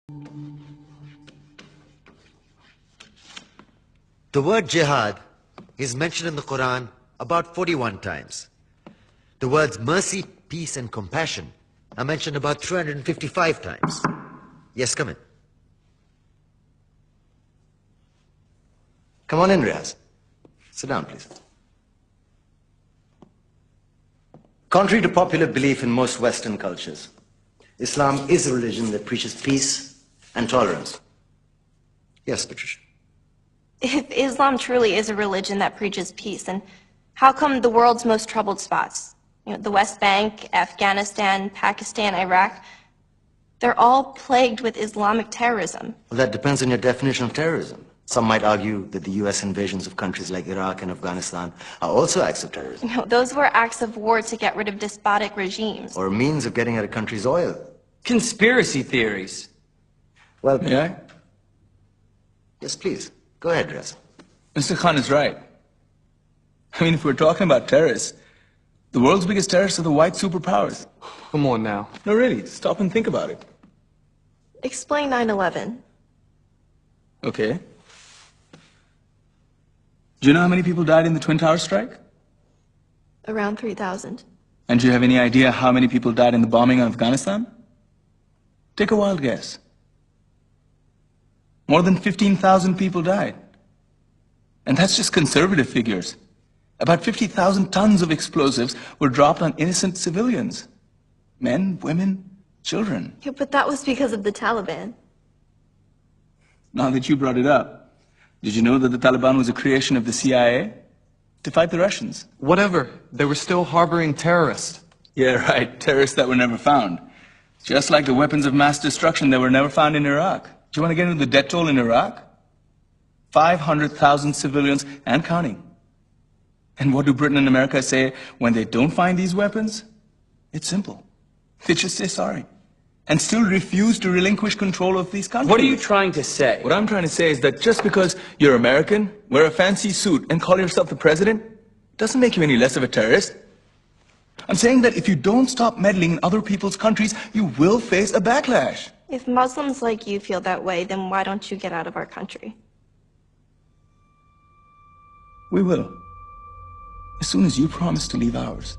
The word jihad is mentioned in the Quran about 41 times. The words mercy, peace, and compassion are mentioned about 355 times. Yes, come in. Come on in, Riaz. Sit down, please. Contrary to popular belief in most Western cultures, Islam is a religion that preaches peace and tolerance. Yes, Patricia. If Islam truly is a religion that preaches peace, then how come the world's most troubled spots, the West Bank, Afghanistan, Pakistan, Iraq, they're all plagued with Islamic terrorism? Well, that depends on your definition of terrorism. Some might argue that the U.S. invasions of countries like Iraq and Afghanistan are also acts of terrorism. No, those were acts of war to get rid of despotic regimes. Or a means of getting at a country's oil. Conspiracy theories. Well, May I? Yes, please. Go ahead, Riaz. Mr. Khan is right. I mean, if we're talking about terrorists, the world's biggest terrorists are the white superpowers. Come on now. No, really, stop and think about it. Explain 9/11. Okay. Do you know how many people died in the Twin Towers strike? Around 3,000. And do you have any idea how many people died in the bombing of Afghanistan? Take a wild guess. More than 15,000 people died. And that's just conservative figures. About 50,000 tons of explosives were dropped on innocent civilians. Men, women, children. Yeah, but that was because of the Taliban. Now that you brought it up, did you know that the Taliban was a creation of the CIA to fight the Russians? Whatever. They were still harboring terrorists. Yeah, right. Terrorists that were never found. Just like the weapons of mass destruction that were never found in Iraq. Do you want to get into the death toll in Iraq? 500,000 civilians and counting. And what do Britain and America say when they don't find these weapons? It's simple. They just say sorry. And still refuse to relinquish control of these countries. What are you trying to say? What I'm trying to say is that just because you're American, wear a fancy suit, and call yourself the president, doesn't make you any less of a terrorist. I'm saying that if you don't stop meddling in other people's countries, you will face a backlash. If Muslims like you feel that way, then why don't you get out of our country? We will. As soon as you promise to leave ours.